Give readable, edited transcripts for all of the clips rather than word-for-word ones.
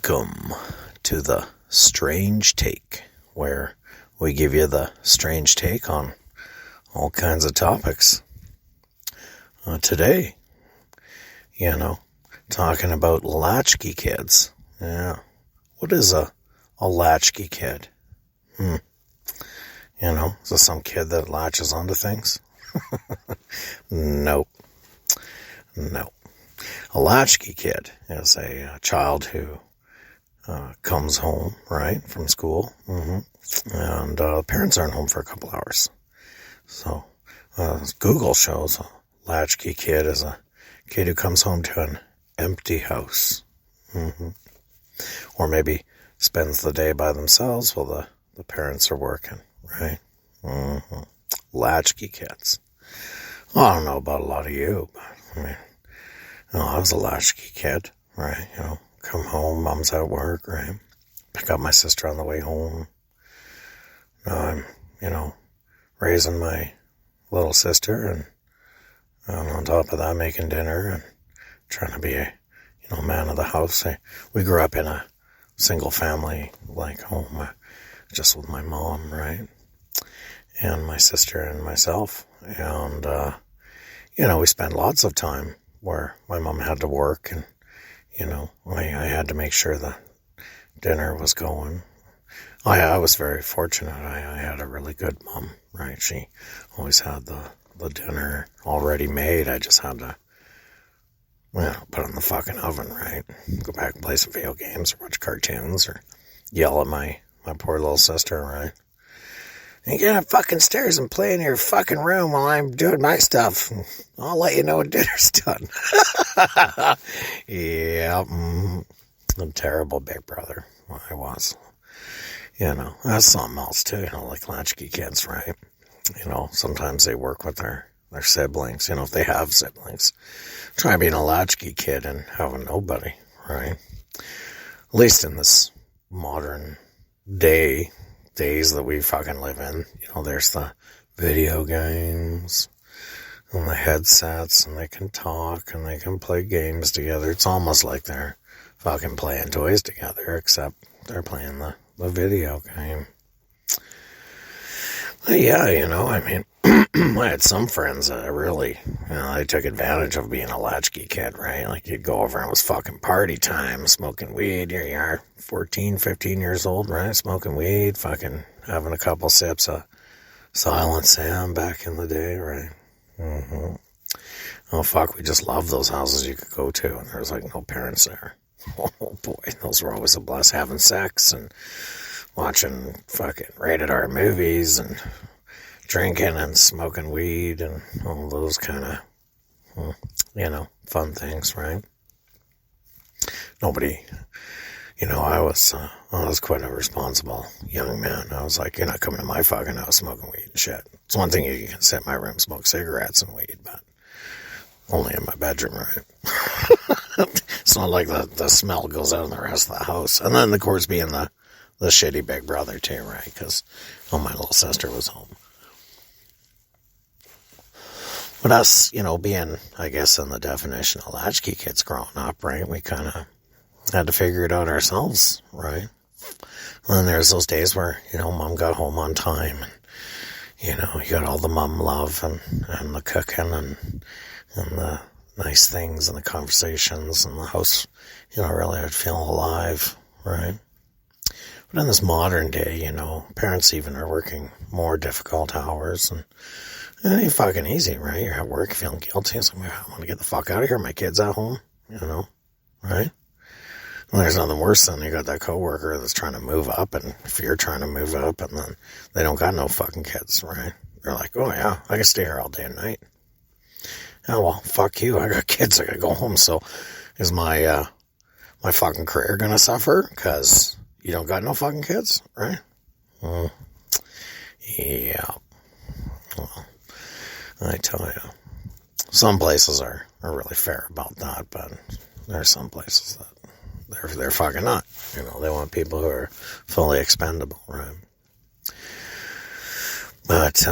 Welcome to the Strange Take, where we give you the strange take on all kinds of topics. Today, talking about latchkey kids. Yeah. What is a latchkey kid? Is it some kid that latches onto things? Nope. No. A latchkey kid is a child who comes home, right, from school, and parents aren't home for a couple hours. So Google shows a latchkey kid is a kid who comes home to an empty house. Or maybe spends the day by themselves while the parents are working, right? Latchkey kids. Well, I don't know about a lot of you, but I was a latchkey kid, right? Come home, mom's at work, right? Pick up my sister on the way home. Now I'm, raising my little sister and on top of that making dinner and trying to be a, man of the house. We grew up in a single family, home, just with my mom, right? And my sister and myself. And, we spent lots of time where my mom had to work and, I had to make sure the dinner was going. I was very fortunate. I had a really good mom, right? She always had the dinner already made. I just had to, put it in the fucking oven, right? Go back and play some video games or watch cartoons or yell at my poor little sister, right? And get up fucking stairs and play in your fucking room while I'm doing my stuff. I'll let you know when dinner's done. Yeah, a terrible big brother. I was. That's something else too, like latchkey kids, right? Sometimes they work with their siblings, if they have siblings. Try being a latchkey kid and having nobody, right? At least in this modern days that we fucking live in. There's the video games and the headsets, and they can talk and they can play games together. It's almost like they're fucking playing toys together, except they're playing the video game. But yeah, I had some friends that really, they took advantage of being a latchkey kid, right? Like, you'd go over and it was fucking party time, smoking weed. Here you are, 14, 15 years old, right? Smoking weed, fucking having a couple sips of Silent Sam back in the day, right? Oh, fuck, we just loved those houses you could go to, and there was, no parents there. Oh, boy, those were alwaof a blast, having sex and watching fucking rated R movies and drinking and smoking weed and all those kind of, fun things, right? Nobody, I was quite a responsible young man. I was like, you're not coming to my fucking house smoking weed and shit. It's one thing you can sit in my room, smoke cigarettes and weed, but only in my bedroom, right? It's not like the smell goes out in the rest of the house. And then, of course, being the shitty big brother too, right? Because, my little sister was home. But us, being, I guess, in the definition of latchkey kids growing up, right, we kind of had to figure it out ourselves, right? And then there's those days where, mom got home on time, and, you got all the mom love and the cooking and the nice things and the conversations and the house, really would feel alive, right? But in this modern day, parents even are working more difficult hours, and it ain't fucking easy, right? You're at work feeling guilty. It's like, I want to get the fuck out of here. My kid's at home, right? And there's nothing worse than you got that coworker that's trying to move up, and if you're trying to move up, and then they don't got no fucking kids, right? They're like, oh yeah, I can stay here all day and night. Oh well, fuck you. I got kids. I gotta go home. So is my fucking career gonna suffer because you don't got no fucking kids, right? Yeah. Well, I tell you, some places are really fair about that, but there are some places that they're fucking not. They want people who are fully expendable, right? But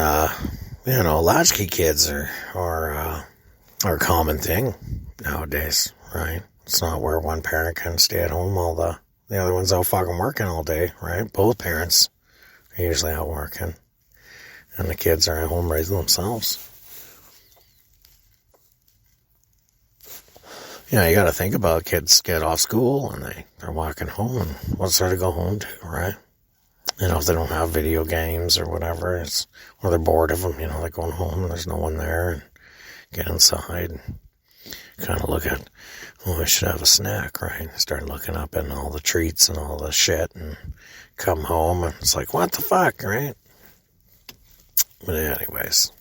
latchkey kids are a common thing nowadays, right? It's not where one parent can stay at home while the The other one's out fucking working all day, right? Both parents are usually out working. And the kids are at home raising themselves. You got to think about kids get off school and they're walking home. And what's there to go home to, right? If they don't have video games or whatever, or they're bored of them, they're going home and there's no one there, and get inside and kind of look at, I should have a snack, right? Start looking up at all the treats and all the shit, and come home and it's like, what the fuck, right? But anyways,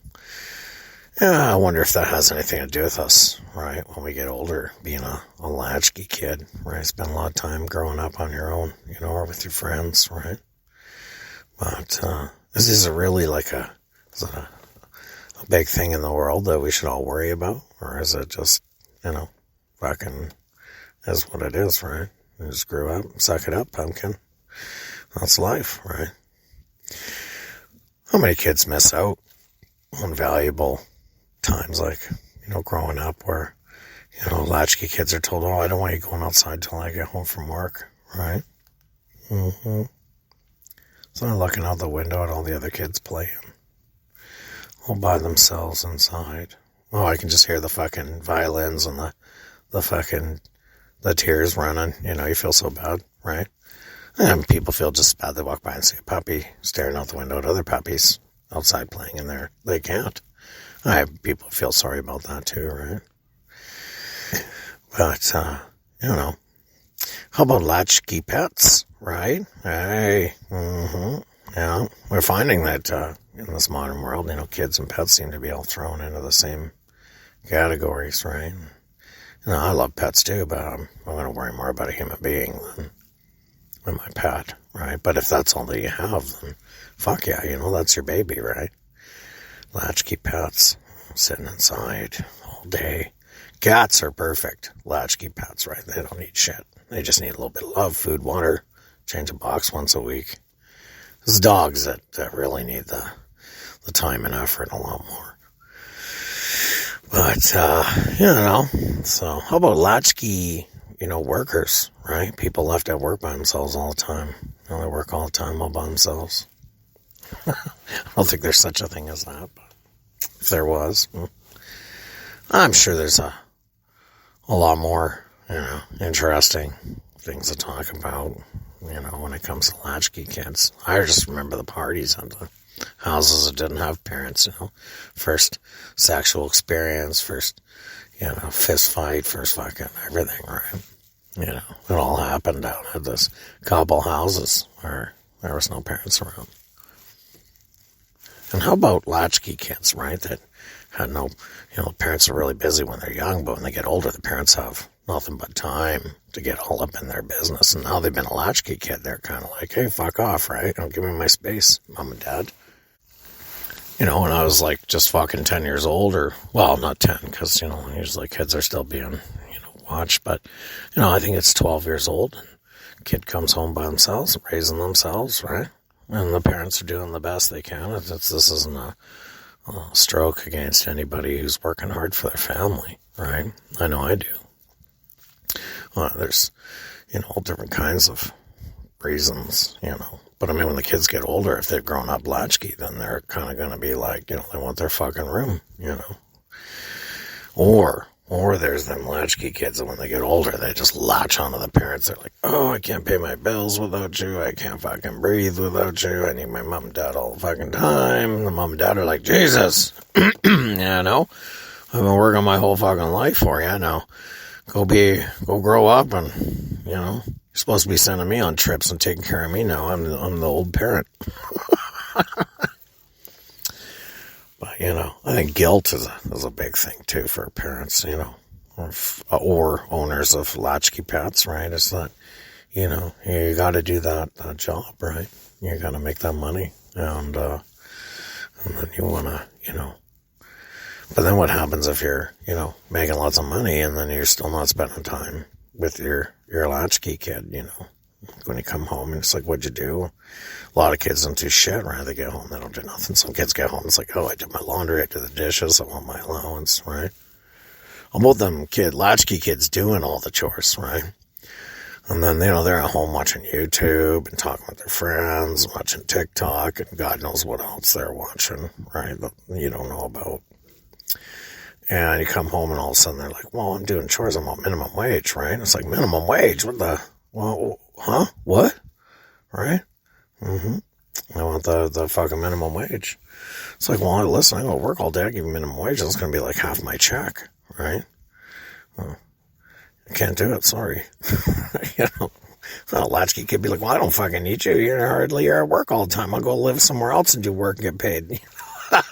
I wonder if that has anything to do with us, right? When we get older, being a latchkey kid, right? Spend a lot of time growing up on your own, or with your friends, right? But is it really like is it a big thing in the world that we should all worry about? Or is it just, fucking is what it is, right? You just grew up, suck it up, pumpkin. That's life, right? How many kids miss out on valuable times like, growing up where, latchkey kids are told, I don't want you going outside till I get home from work, right? Mm-hmm. So they're looking out the window at all the other kids playing, all by themselves inside. I can just hear the fucking violins and the tears running. You feel so bad, right? And people feel just bad. They walk by and see a puppy staring out the window at other puppies outside playing in there. They can't. People feel sorry about that too, right? But, how about latchkey pets, right? Hey, yeah, we're finding that in this modern world, kids and pets seem to be all thrown into the same categories, right? I love pets too, but I'm going to worry more about a human being than my pet, right? But if that's all that you have, then fuck yeah, that's your baby, right? Latchkey pets, sitting inside all day. Cats are perfect latchkey pets, right? They don't need shit. They just need a little bit of love, food, water, change a box once a week. It's dogs that really need the time and effort a lot more. But, so how about latchkey, workers, right? People left at work by themselves all the time. They work all the time all by themselves. I don't think there's such a thing as that, but if there was, I'm sure there's a lot more, interesting things to talk about, when it comes to latchkey kids. I just remember the parties at the houses that didn't have parents, first sexual experience, first, fist fight, first fucking everything, right? It all happened down at this couple houses where there was no parents around. And how about latchkey kids, right, that had no, parents are really busy when they're young, but when they get older, the parents have nothing but time to get all up in their business. And now they've been a latchkey kid. They're kind of like, hey, fuck off, right? Don't give me my space, mom and dad. When I was like just fucking 10 years old, or, well, not 10, because, usually kids are still being, watched. But, I think it's 12 years old. And kid comes home by themselves, raising themselves, right? And the parents are doing the best they can. This isn't a stroke against anybody who's working hard for their family, right? I know I do. There's, all different kinds of reasons, But I mean, when the kids get older, if they've grown up latchkey, then they're kind of going to be like, they want their fucking room, Or there's them latchkey kids that when they get older, they just latch onto the parents. They're like, I can't pay my bills without you. I can't fucking breathe without you. I need my mom and dad all the fucking time. The mom and dad are like, Jesus, I've been working my whole fucking life for you. Now, go grow up and, you're supposed to be sending me on trips and taking care of me now. I'm the old parent. But, I think guilt is a big thing, too, for parents, or owners of latchkey pets, right? It's that, you got to do that job, right? You got to make that money, and then you want to, but then what happens if you're, making lots of money and then you're still not spending time with your latchkey kid, when you come home and it's like, what'd you do? A lot of kids don't do shit, right? They get home, they don't do nothing. Some kids get home, it's like, I did my laundry, I did the dishes, I want my allowance, right? About them latchkey kids doing all the chores, right? And then, they're at home watching YouTube and talking with their friends, watching TikTok, and God knows what else they're watching, right, that you don't know about. And you come home and all of a sudden they're like, well, I'm doing chores, I'm on minimum wage, right? It's like, minimum wage? What the, well, huh? What? Right? I want the fucking minimum wage. It's like, well, listen, I go to work all day, I give you minimum wage, that's going to be like half my check, right? Well, I can't do it, sorry. A latchkey kid be like, well, I don't fucking need you. You're at work all the time. I'll go live somewhere else and do work and get paid.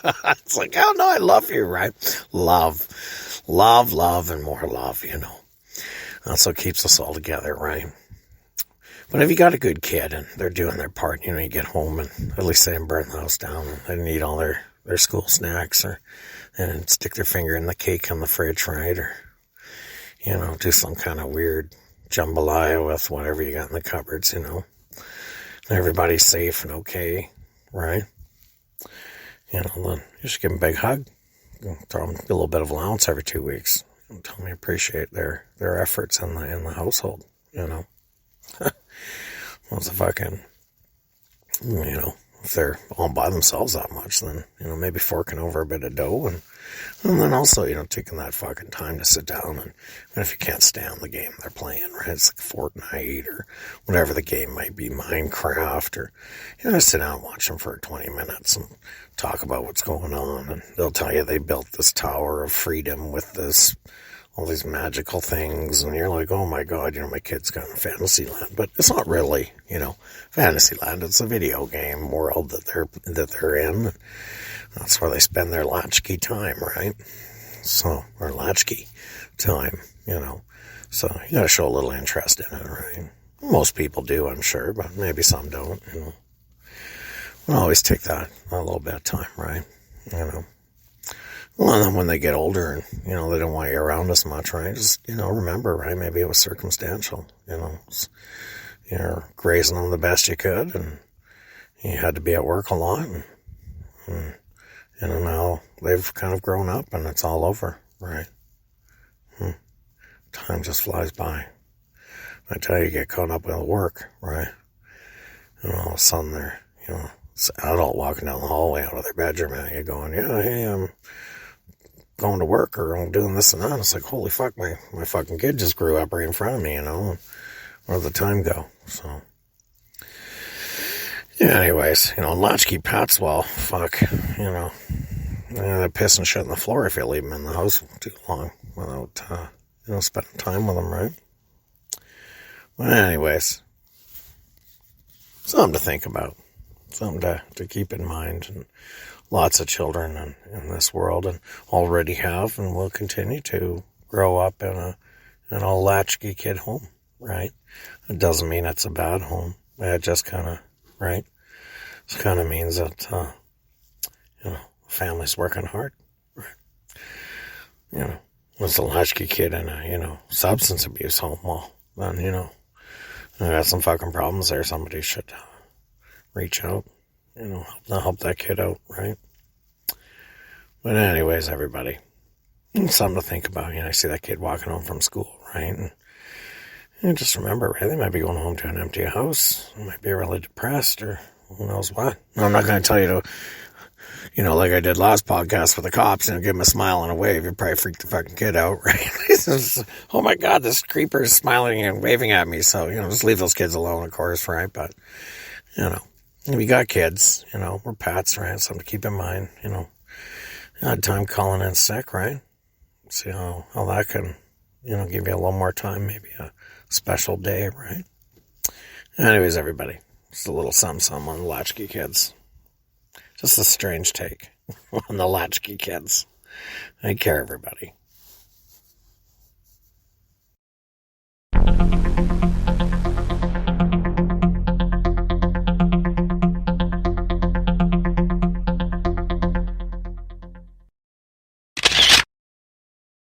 It's like, oh no, I love you, right? Love, and more love, That's what keeps us all together, right? But if you got a good kid and they're doing their part, you get home and at least they didn't burn the house down and they didn't eat all their school snacks and stick their finger in the cake on the fridge, right? Or, do some kind of weird jambalaya with whatever you got in the cupboards, And everybody's safe and okay, right? Then you just give them a big hug, throw them a little bit of allowance every 2 weeks, and tell them you appreciate their efforts in the household, What's the fucking, if they're all by themselves that much, then, maybe forking over a bit of dough and then also, taking that fucking time to sit down and if you can't stand the game they're playing, right? It's like Fortnite or whatever the game might be, Minecraft, or, sit down and watch them for 20 minutes and talk about what's going on. And they'll tell you they built this tower of freedom with all these magical things, and you're like, oh my God, my kid's got a fantasy land, but it's not really, fantasy land. It's a video game world that they're in. That's where they spend their latchkey time, right? So, or latchkey time, So you got to show a little interest in it, right? Most people do, I'm sure, but maybe some don't. We'll always take that a little bit of time, right? Well, and then when they get older and, they don't want you around as much, right? Just, remember, right? Maybe it was circumstantial, You're grazing them the best you could and you had to be at work a lot and now they've kind of grown up and it's all over, right? Time just flies by. I tell you, get caught up with work, right? And all of a sudden they're, it's an adult walking down the hallway out of their bedroom and you're going, yeah, hey, I'm going to work or I'm doing this and that. It's like, holy fuck, my fucking kid just grew up right in front of me, Where'd the time go? So, yeah, anyways, latchkey pets, well, fuck, they piss and shit on the floor if you leave them in the house too long without, spending time with them, right? Well, anyways, something to think about, something to keep in mind, and lots of children in this world and already have and will continue to grow up in a latchkey kid home, right? It doesn't mean it's a bad home. It just kind of, right? It kind of means that, family's working hard, right? Was a latchkey kid in a, substance abuse home, well, then, I got some fucking problems there. Somebody should reach out, help that kid out, right? But anyways, everybody, something to think about. I see that kid walking home from school, right? And just remember, right, they might be going home to an empty house. They might be really depressed or who knows what. I'm not going to tell you to, like I did last podcast with the cops, give them a smile and a wave. You probably freaked the fucking kid out, right? Oh my God, this creeper is smiling and waving at me. So, just leave those kids alone, of course, right? But, if you got kids, we're pets, right? Something to keep in mind, Had time calling in sick, right? See how that can, give you a little more time, maybe a special day, right? Anyways, everybody, just a little something on the latchkey kids. Just a strange take on the latchkey kids. Take care, everybody.